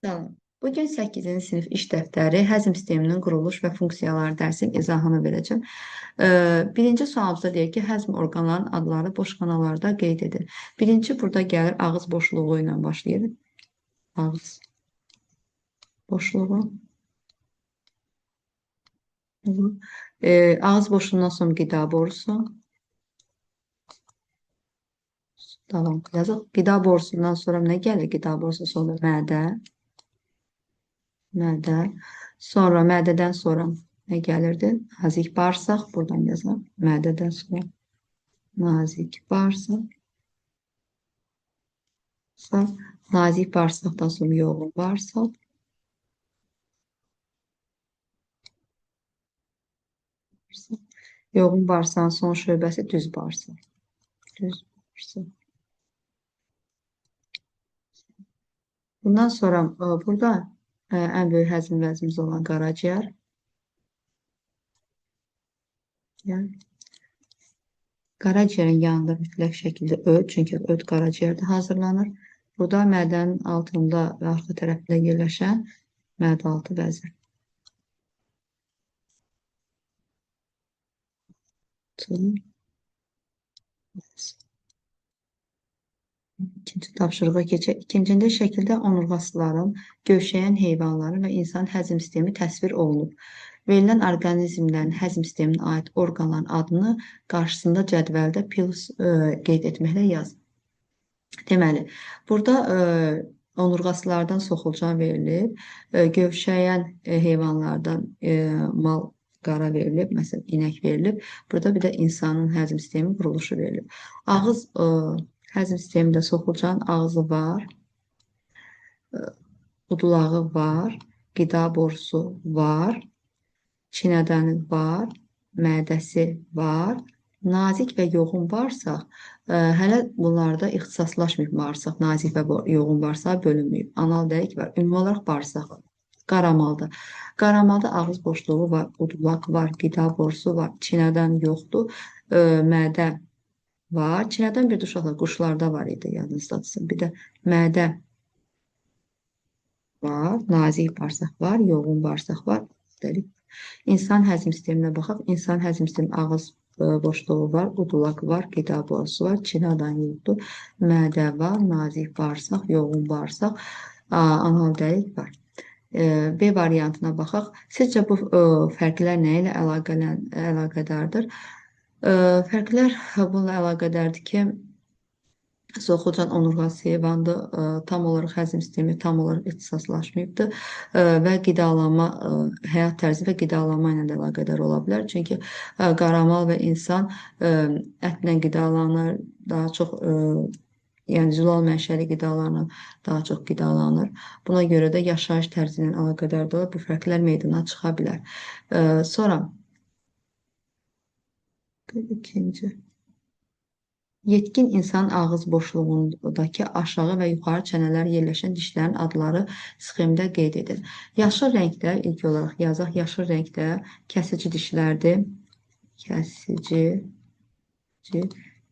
Salam. Bugün 8-ci sinif iş dəftəri həzm sisteminin quruluş və funksiyaları dərsin izahını verəcəm. Birinci sualımızda deyir ki, həzm orqanlarının adları boş xanalarda qeyd edin. Birinci burada gəlir ağız boşluğu ilə başlayır. Ağız boşluğu. Ağız boşluğundan sonra qida borusu. Tamam, yazıq. Qida borusundan sonra nə gəlir? Qida borusu sonra mədə. Mədə. Sonra mədədən sonra nə gəlirdi? Nazik bağırsaq. Buradan yazalım. Mədədən sonra nazik bağırsaq. Nazik bağırsaqdan sonra yoğun bağırsaq. Yoğun bağırsağın son şöbəsi düz bağırsaq. Düz bağırsaq. Bundan sonra burada ən böyük həzm vəzimiz olan qaraciyər. Yəni, qaraciyərin yanında mütləq şəkildə öd, çünki öd qaraciyərdə hazırlanır. Burada mədənin altında və arxa tərəfində yerləşən mədə-altı vəzir. İkinci tapşırığa keçək. İkincində şəkildə onurğasıların, gövşəyən heyvanların və insan həzm sistemi təsvir olunub. Verilən orqanizmlərin həzm sisteminə aid orqanların adını qarşısında cədvəldə plus qeyd etməklə yaz. Deməli, burada onurğasılardan soxulcan verilib, gövşəyən heyvanlardan mal qara verilib, məsələn, inək verilib. Burada bir də insanın həzm sistemi quruluşu verilib. Ağız həzm sistemində soxulcan ağzı var, budulağı var, qida borusu var, çinədəni var, mədəsi var, nazik və yoğun bağırsaq. Hələ bunlarda ixtisaslaşmayıb bağırsaq, nazik və yoğun bağırsaq bölünməyib. Anal dəlik var, ümumi olaraq bağırsaq qaramalda. Qaramalda ağız boşluğu var, budulaq var, qida borusu var, çinədən yoxdur, mədə var. Çinədən bir də uşaqlar quşlarda var idi, yadınızdadırsın. Bir də mədə var, nazik bağırsaq var, yoğun bağırsaq var. İnsan həzm sisteminə baxaq. İnsan həzm sistemi ağız boşluğu var, udulaq var, qida borusu var, çinədən yoxdur, mədə var, nazik bağırsaq, yoğun bağırsaq, anal dəlik var. B variantına baxaq. Sizcə bu fərqlər nə ilə əlaqədardır? Fərqlər bununla əlaqədardır ki, soxulcan onurğası heyvandır, tam olaraq həzm sistemi tam olaraq ixtisaslaşmayıbdır və qidalanma, həyat tərzi və qidalanma ilə də əlaqədar ola bilər. Çünki qaramal və insan ətlə qidalanır, daha çox yəni zülal mənşəli qidalarla daha çox qidalanır. Buna görə də yaşayış tərzi ilə əlaqədar da bu fərqlər meydana çıxa bilər. Sonra ikinci. Yetkin insan ağız boşluğundakı aşağı və yuxarı çənələr yerləşən dişlərin adları sxemdə qeyd edilir. Yaşıl rəngdə, ilk olaraq yazaq, yaşıl rəngdə kəsici dişlərdir. Kəsici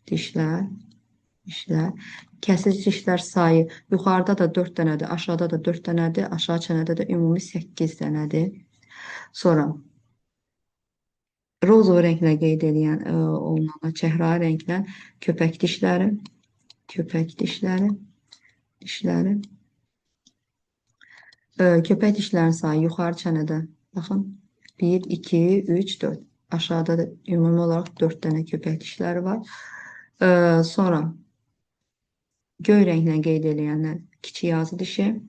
dişlər. Kəsici dişlər sayı yuxarıda da 4 dənədir, aşağıda da 4 dənədir, aşağı çənədə də ümumi 8 dənədir. Sonra rozov rənglə qeyd edən olunan çəhrayı rənglə köpək dişləri. Köpək dişlərin sayı yuxarı çənədə, baxın, 1, 2, 3, 4. Aşağıda da ümumi olaraq 4 dənə köpək dişləri var. Sonra göy rənglə qeyd edilənlər kiçik ağzı dişi.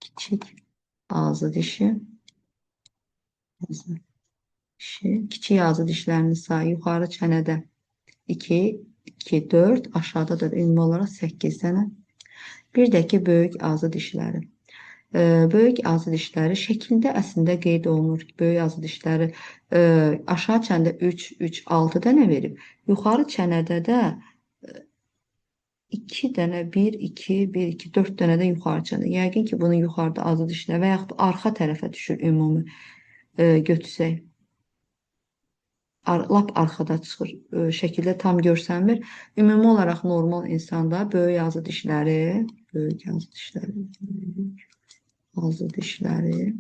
Kiçik ağzı dişi. Kiçik ağzı dişlərinin sayı yuxarı çənədə 2, 2, 4, aşağıda da ümumi olaraq 8 dənə. Bir də ki, böyük ağzı dişləri. Böyük ağzı dişləri şəklində əslində qeyd olunur ki, böyük ağzı dişləri aşağı çənədə 3, 3, 6 dənə verib. Yuxarı çənədə də 2 dənə, 1, 2, 1, 2, 4 dənə də yuxarı çənədə. Yəqin ki, bunu yuxarıda ağzı dişləri və yaxud arxa tərəfə düşür ümumi götürsək. lap arxada çıxır, şəkildə tam görsənmir. Ümumi olaraq normal insanda böyük ağzı dişləri, böyük ağzı dişləri, böyük ağzı dişləri.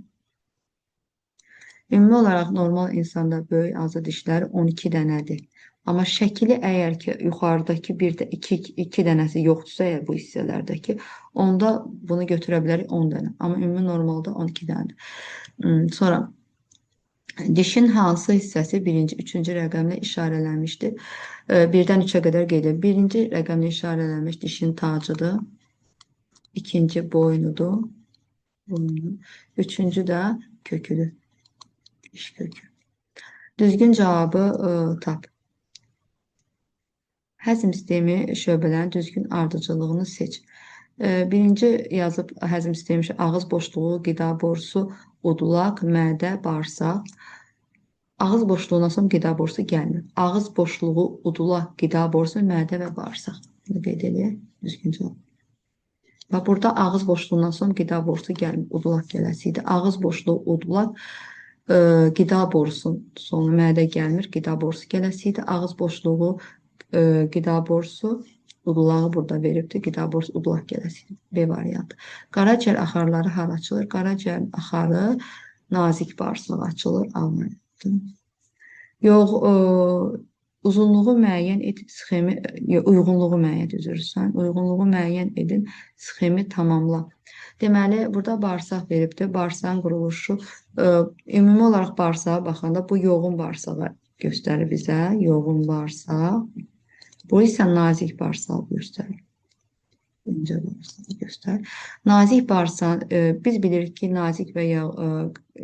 Ümumi olaraq normal insanda böyük ağzı dişləri 12 dənədir. Amma şəkili əgər ki, yuxarıdakı bir də 2 dənəsi yoxdursa, əgər bu hissələrdəki, onda bunu götürə bilərik 10 dənə. Amma ümumi normalda 12 dənədir. Sonra dişin hansı hissəsi birinci, üçüncü rəqəmlə işarələnmişdir? 1-dən 3-ə qədər qeyd edir. Birinci rəqəmlə işarələnmiş dişin tacıdır. İkinci boynudur. Üçüncü də köküdür. Diş kökü. Düzgün cavabı tap. Həzm sistemi şöbələrinin düzgün ardıcıllığını seç. Birinci yazıb həzm sistemi ağız boşluğu, qida borusu, udulaq, mədə, bağırsaq. Ağız boşluğundan sonra qida borusu gəlmir. Ağız boşluğu, udulaq, qida borusu, mədə və bağırsaq. Bunu qeyd edək. Düzgün cavab. Və burada ağız boşluğundan sonra qida borusu gəlmir. Udulaq gələsiydi. Ağız boşluğu, udulaq, qida borusu sonu mədə gəlmir. Qida borusu gələsiydi. Ağız boşluğu, qida borusu, udulağı burada veribdir. Qida borusu, udulaq gələsiydi. B variantı. Qaraciyər axarları hara açılır? Qaraciyər axarı nazik bağırsaq açılır. A variantı. Yox, uzunluğu müəyyən et, sxemi, uyğunluğu müəyyən edirsən. Uyğunluğu müəyyən edin, sxemi tamamla. Deməli, burada bağırsaq veribdir. Bağırsağın quruluşu, ümumi olaraq bağırsağa baxanda bu yoğun bağırsağı göstərir bizə. Yoğun bağırsaq. Bu isə nazik bağırsağı göstərir. İncə bağırsağı göstərir. Nazik bağırsaq, biz bilirik ki, nazik və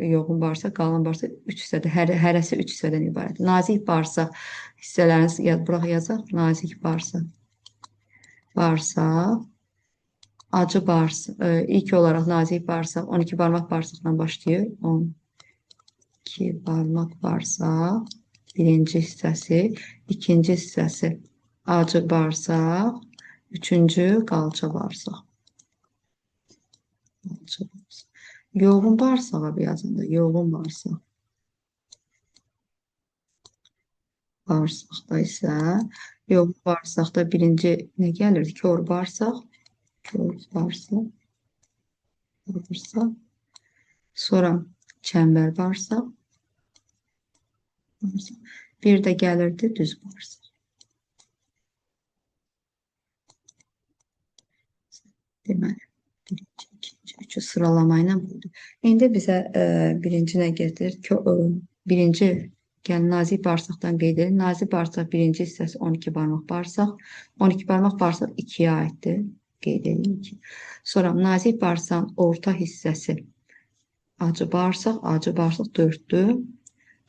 yoğun bağırsaq, qalın bağırsaq 3 hissədir. Hərəsi 3 hissədən ibarət. Nazik bağırsaq hissələrini bura yazaq. Nazik bağırsaq. Bağırsaq. Acı bağırsaq. İlk olaraq nazik bağırsaq 12 barmaq bağırsaqdan başlayır. 12 barmaq bağırsaq. Birinci hissəsi. İkinci hissəsi acı bağırsaq. Üçüncü qalça bağırsaq. Qalça bağırsaq. Yoğun bağırsağa bir yazında. Yoğun bağırsaq. Bağırsaqda isə yoğun bağırsaqda birinci nə gəlir? Kör bağırsaq. Kör bağırsaq. Bağırsaq. Sonra çəmbər bağırsaq. Bir də gəlirdi düz bağırsaq. Deməli, birinci, ikinci, üçü sıralama ilə buydu. İndi bizə birinci nə gətirir? Birinci, yəni nazik bağırsaqdan qeyd edir. Nazik bağırsaq birinci hissəsi 12 barmaq bağırsaq. 12 barmaq bağırsaq 2-yə aiddir. Qeyd edin ki. Sonra nazik bağırsağın orta hissəsi acı bağırsaq. Acı bağırsaq 4-dür.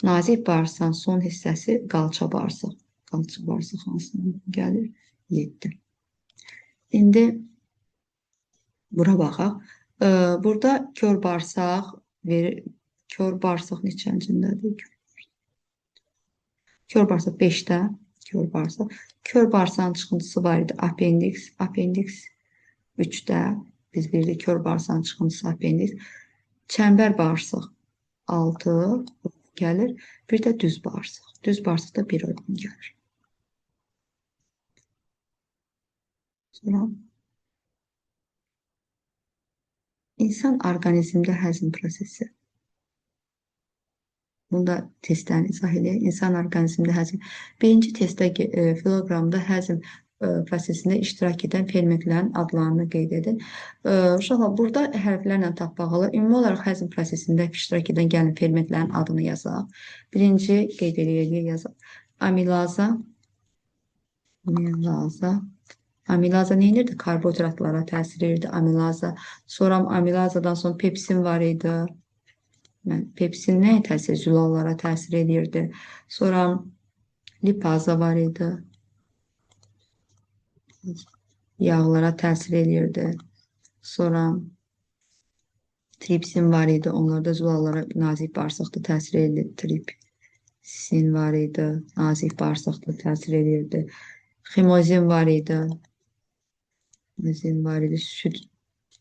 Nazik bağırsağın son hissəsi qalça bağırsaq. Qalça bağırsaq hansına gəlir? 7. İndi bura baxaq. Burada kör bağırsaq verir. Kör bağırsaq neçəncindədir? Kör bağırsaq 5-də. Kör bağırsaq. Kör bağırsağın çıxıntısı var idi. Appendix. Appendix 3-də. Biz bilirik kör bağırsağın çıxıntısı appendix. Çəmbər bağırsaq 6 gəlir. Bir də düz bağırsaq. Düz bağırsaqda 1 orqan gəlir. Sonra İnsan orqanizmdə həzm prosesi. Bunu da testdən izah edək. İnsan orqanizmdə həzm. Birinci testdə filoqramda həzm prosesində iştirak edən fermentlərin adlarını qeyd edin. Uşaqlar, burada hərflərlə tapmaqlı. Ümumi olaraq həzm prosesində iştirak edən gəlin fermentlərin adını yazaq. Birinci qeyd edək, yazaq. Amilaza. Amilaza. Amilaza nə edirdi? Karbohidratlara təsir edirdi amilaza. Sonra amilazadan sonra pepsin var idi. Pepsin nəyə təsir? Zülallara təsir edirdi. Sonra lipaza var idi. Yağlara təsir edirdi. Sonra tripsin var idi. Onlar da zülallara nazik bağırsaqda təsir edirdi. Tripsin var idi. Nazik bağırsaqda təsir edirdi. Ximozin var idi. Ximozin var idi. Süd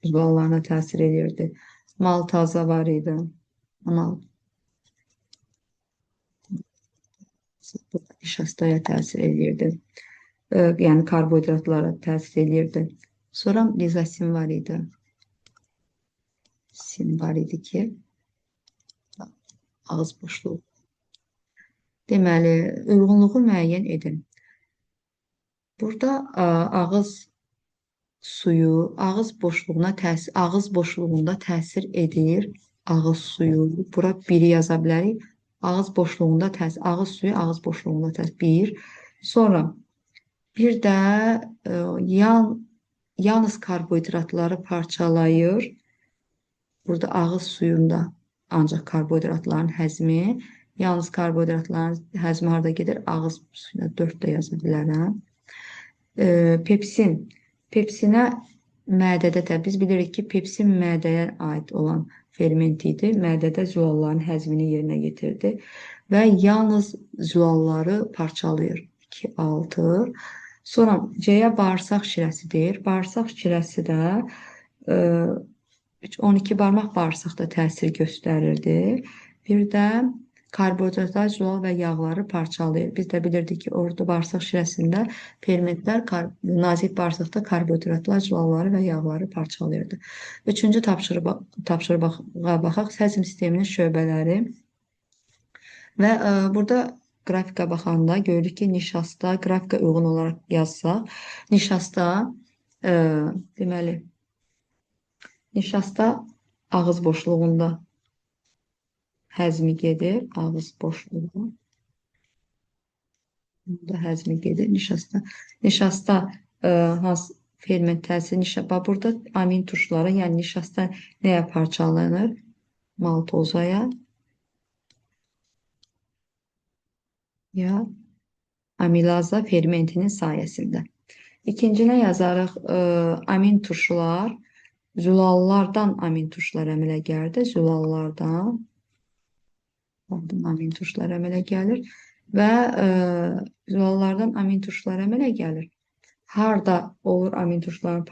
zülallarına təsir edirdi. Maltaza var idi. Ama Bu da nişastaya təsir edirdi. Yəni karbohidratlara təsir edirdi. Sonra lizasin var idi. Sin var idi ki, ağız boşluğu. Deməli, uyğunluğu müəyyən edin. Burada ağız suyu ağız boşluğunda təsir edir. Ağız suyu. Bura biri yaza bilərik. Ağız boşluğunda təsir. Ağız suyu ağız boşluğunda təsir. Bir. Sonra bir də yalnız karbohidratları parçalayır. Burada ağız suyunda ancaq karbohidratların həzmi. Yalnız karbohidratların həzmi harada gedir? Ağız suyuna 4 də yaza bilərəm. Pepsin. Pepsinə mədədə də biz bilirik ki, pepsin mədəyə aid olan ferment idi. Mədədə zülalların həzmini yerinə yetirdi və yalnız zülalları parçalayır. 2, 6. Sonra C-yə bağırsaq şirəsidir. Bağırsaq şirəsi də 12 barmaq bağırsaqda təsir göstərirdi. Bir də karbohidratlar, zülal və yağları parçalayır. Biz də bilirdik ki, orada bağırsaq şirəsində fermentlər nazik bağırsaqda karbohidratlar, zülalları və yağları parçalayırdı. Üçüncü tapşırığa baxaq. Həzm sisteminin şöbələri. Və burada qrafika baxanda görürük ki, nişasta, qrafika uyğun olaraq yazsaq, nişasta deməli, nişasta ağız boşluğunda həzmi gedir, ağız boşluğu. Burada həzmi gedir, nişasta. Nişasta hansı ferment təsiri, burada amin turşuları, yəni nişasta nəyə parçalanır? Maltozaya ya amilaza fermentinin sayəsində. İkincinə yazarıq, amin turşular, zülallardan amin turşular əmələ gəldi, zülallardan amin turşular əmələ gəlir və zülallardan amin turşular əmələ gəlir. Harda olur amin turşuların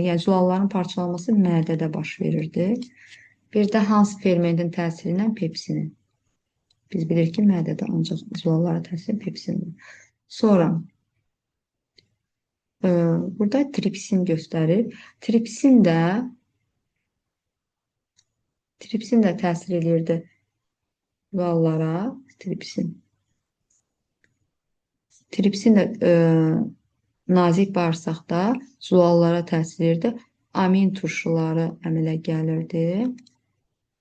yəni zülalların parçalanması mədədə baş verirdi. Bir də hansı fermentin təsirindən? Pepsinin. Biz bilirik ki, mədədə ancaq zülallara təsir pepsindir. Sonra burada tripsin göstərir. Tripsin də təsir edirdi zülallara. Tripsin də nazik bağırsaqda zülallara təsir edirdi. Amin turşuları əmələ gəlirdi.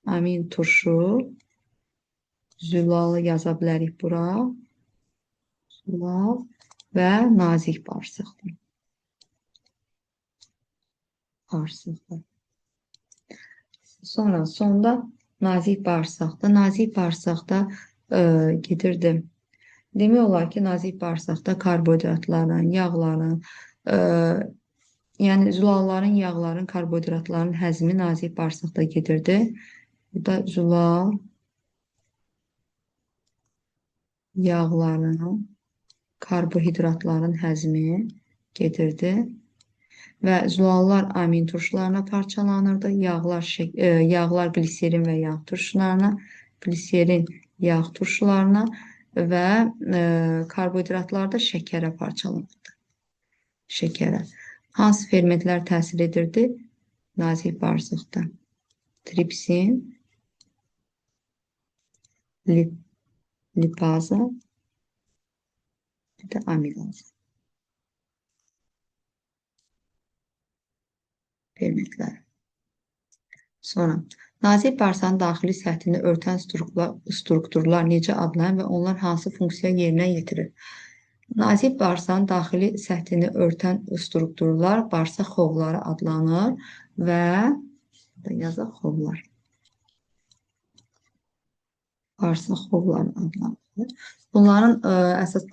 Amin turşu zülalı yaza bilərik bura. Zülal və nazik bağırsaqdır. Sonra sonda nazik bağırsaqda. Nazik bağırsaqda gedirdi. Demək olar ki, nazik bağırsaqda karbohidratların, yağların, yəni zülalların, yağların, karbohidratların həzmi nazik bağırsaqda gedirdi. Burada zülal, yağların, karbohidratların həzmi gedirdi və zülallar amin turşularına parçalanırdı. Yağlar gliserin və yağ turşularına, gliserin yağ turşularına və karbohidratlar da şəkərə parçalanırdı. Şəkərə. Hansı fermentlər təsir edirdi? Nazik bağırsaqda. Tripsin, lipaza, bir də amilaza. Fermentlər. Sonra, nazik bağırsağın daxili səthini örtən strukturlar necə adlanır və onlar hansı funksiya yerinə yetirir? Nazik bağırsağın daxili səthini örtən strukturlar bağırsaq xovları adlanır və yazaq xovlar. Bağırsaq xovları adlanır. Bunların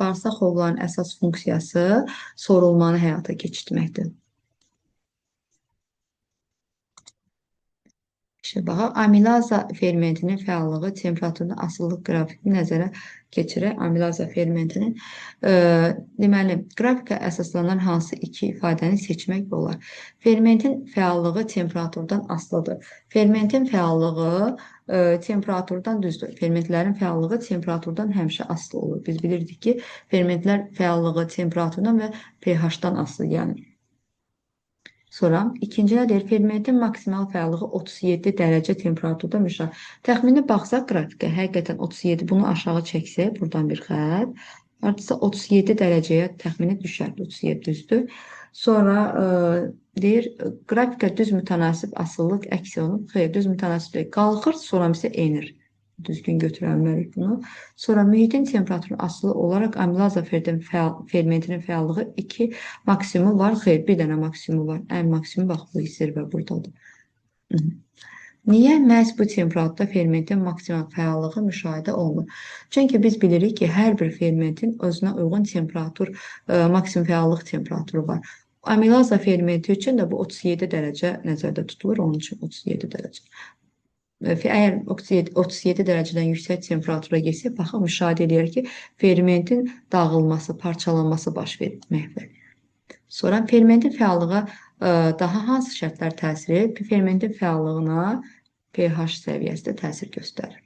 bağırsaq xovlarının əsas funksiyası sorulmanı həyata keçirtməkdir. Baxaq, amilaza fermentinin fəallığı temperaturda asılılıq qrafikini nəzərə keçirək. Amilaza fermentinin deməli, qrafika əsaslanan hansı iki ifadəni seçmək olar? Fermentin fəallığı temperaturdan asılıdır. Fermentin fəallığı temperaturdan düzdür. Fermentlərin fəallığı temperaturdan həmişə asılı olur. Biz bilirdik ki, fermentlər fəallığı temperaturdan və pH-dan asılı, yəni. Sonra ikinci nədir? Fermentin maksimal fəallığı 37 dərəcə temperaturda müşahidə. Təxmini baxsaq qrafikə, həqiqətən 37, bunu aşağı çəksək, buradan bir xətt, artısa 37 dərəcəyə təxmini düşər, 37 düzdür. Sonra deyir, qrafika düz mütənasib asıllıq əks olunub. Xeyr, düz mütənasib qalxır, sonra isə enir. Düzgün götürəlməliyik bunu. Sonra mühitin temperaturu asılı olaraq amilaza fermentinin fəallığı 2 maksimumu var. Xeyr, bir dənə maksimumu var. Ən maksimumu bax bu zirvə buradadır. Niyə məhz bu temperaturda fermentin maksimal fəallığı müşahidə olunur? Çünki biz bilirik ki, hər bir fermentin özünə uyğun temperatur, maksimum fəallıq temperaturu var. Amilaza fermenti üçün də bu 37 dərəcə nəzərdə tutulur, onun üçün 37 dərəcə. Əgər 37 dərəcədən yüksək temperatura geçsə, baxaq, müşahidə edək ki, fermentin dağılması, parçalanması baş verməkdir. Sonra fermentin fəallığı daha hansı şərtlər təsir edir? Fermentin fəallığına pH səviyyəsi də təsir göstərir.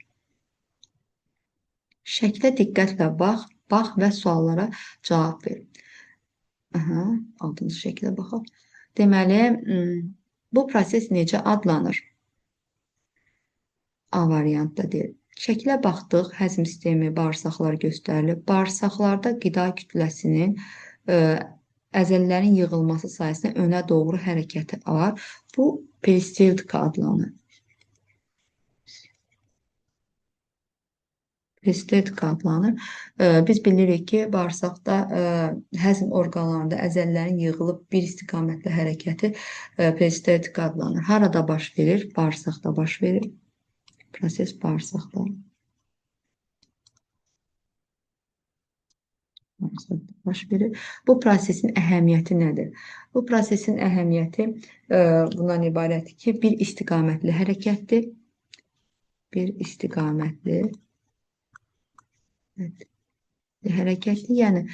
Şəklə diqqətlə bax və suallara cavab ver. 6-cı şəklə baxaq. Deməli, bu proses necə adlanır? A variantda deyil. Şəklə baxdıq, həzm sistemi, bağırsaqlar göstərilir. Bağırsaqlarda qida kütləsinin əzələlərin yığılması sayəsində önə doğru hərəkəti var. Bu peristaltika adlanır. Peristaltika adlanır. Biz bilirik ki, bağırsaqda həzm orqanlarında əzələlərin yığılıb bir istiqamətli hərəkəti peristaltika adlanır. Harada baş verir? Bağırsaqda baş verir. Proses bağırsaqda baş verir. Bu prosesin əhəmiyyəti nədir? Bu prosesin əhəmiyyəti bundan ibarətdir ki, bir istiqamətli hərəkətdir. Bir istiqamətli hərəkətdir. Yəni,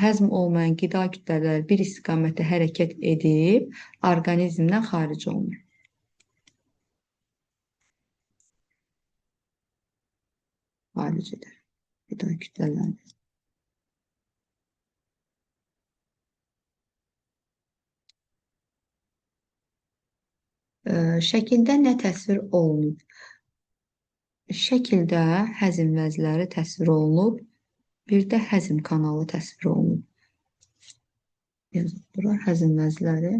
həzm olmayan qida kütlələri bir istiqamətli hərəkət edib, orqanizmdən xaric olunur. Xaric edir qida kütlələrini. Şəkildə nə təsvir olunub? Şəkildə həzm vəzləri təsvir olunub, bir də həzm kanalı təsvir olunub. Bura həzm vəzləri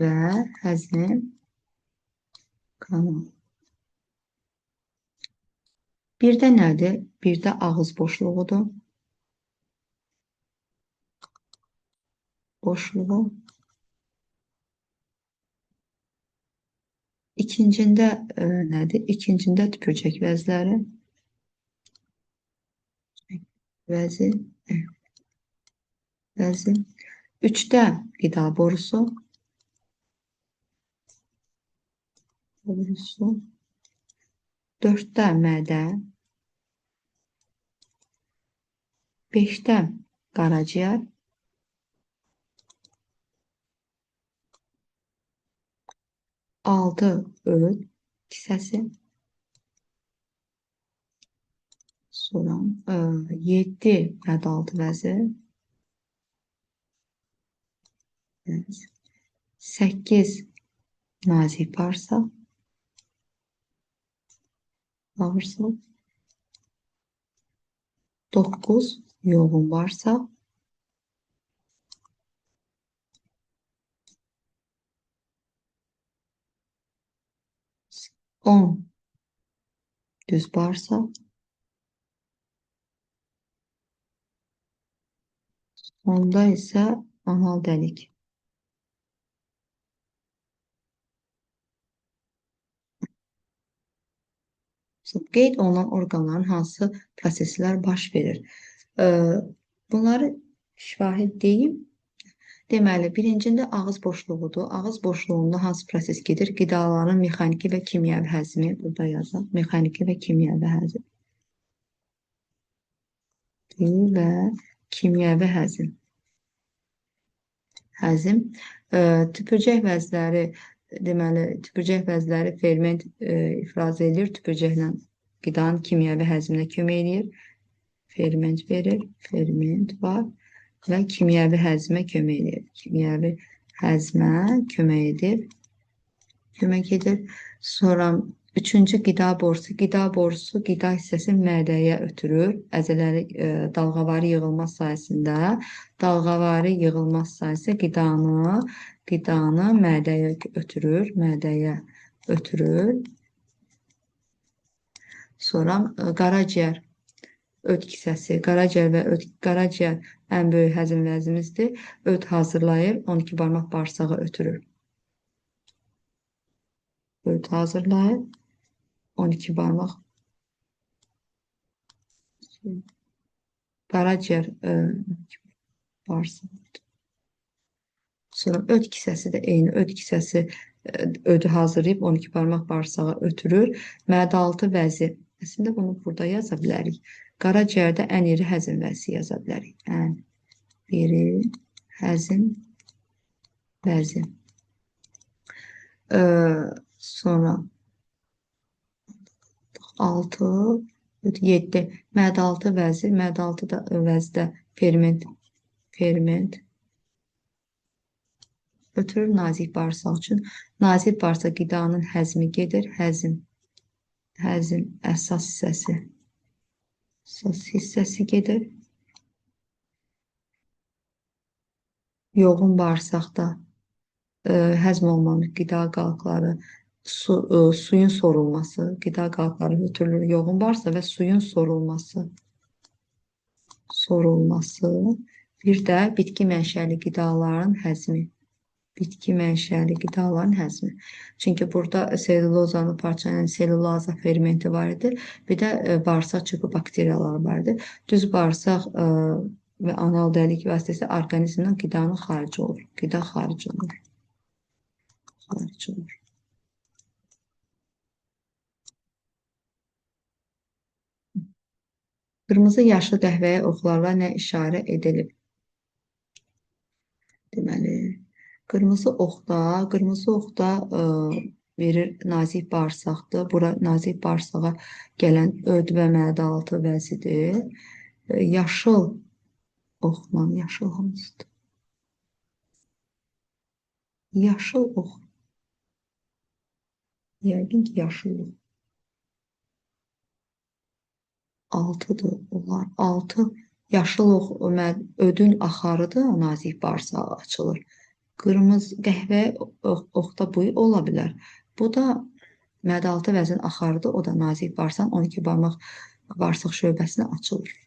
və həzm kanalı. Bir də nədir? Bir də ağız boşluğudur. Boşluğu. İkincində nədir? İkincində tüpürcək vəzləri. Vəzi. Üçdə qida borusu. Dörddə mədə. 5də qaraciyər. 6 öd kisəsi. Sonra 7 yadaltı vəzi. 8 nazik bağırsaq. Bağırsaq. 9 yoğun bağırsaq. 10 düz bağırsaq. Onda isə anal dəlik. Qeyd olunan orqanların hansı proseslər baş verir? Bunları şahid deyim. Deməli, birincində ağız boşluğudur. Ağız boşluğunda hansı proses gedir? Qidaların mexaniki və kimyəvi həzmi. Burada yazaq. Mexaniki və kimyəvi həzm. Və kimyəvi həzm. Həzm. Tüpürcək vəzləri, deməli, tüpürcək vəzləri ferment ifraz edir. Tüpürcəklə qidanın kimyəvi həzminə kömək edir. Ferment verir. Ferment var. Və kimyəvi həzmə kömək edir. Kimyəvi həzmə kömək edir. Sonra üçüncü qida borusu. Qida borusu qida hissəsini mədəyə ötürür. Əzələri dalğavari yığılma sayəsində qidanı mədəyə ötürür. Sonra qaraciyər öd kisəsi, qaraciyər ən böyük həzm vəzimizdir. Öd hazırlayır, 12 barmaq bağırsağa ötürür. Öd hazırlayır, 12 barmaq. Qaraciyər bağırsağı. Sonra öd kisəsi də eyni. Öd kisəsi ödü hazırlayıb 12 barmaq bağırsağa ötürür. Mədə-altı vəzi. Əslində bunu burada yaza bilərik. Qaraciyərdə ən iri həzm vəzi yaza bilərik. Ən iri həzm vəzi. Sonra 6, 7. Mədə-altı vəzi. Mədə-altı vəzdə ferment ötürür nazik bağırsaq üçün. Nazik bağırsaq qidanın həzmi gedir. Həzm əsas hissəsi gedir. Yoğun bağırsaqda həzm olunmuş qida qalıqları, suyun sorulması, qida qalıqları ötürülür yoğun bağırsaq və suyun sorulması. Bir də bitki mənşəli qidaların həzmi. Çünki burada selulozanı parçalayan selulaza fermenti var idi. Bir də bağırsaq çöpü bakteriyaları var idi. Düz bağırsaq və anal dəlik vasitəsilə orqanizmdən qidanın xarici olur. Qida xarici olur. Qırmızı yaşlı qəhvəyə oxlarla nə işarə edilib? Deməli, qırmızı oxda verir nazik bağırsaqdır. Bura nazik bağırsağa gələn öd və mədə-altı vəzidir. Yaşıl oxla, yaşıl hansıdır? Yaşıl ox. Yəqin ki, yaşıl ox. 6'dır onlar. 6 yaşıl ox ödün axarıdır, nazik bağırsağı açılır. Qırmızı qəhvə oxda bu ola bilər. Bu da mədə-altı vəzin axarıdır, o da nazik bağırsağın 12 barmaq bağırsaq şöbəsinə açılır.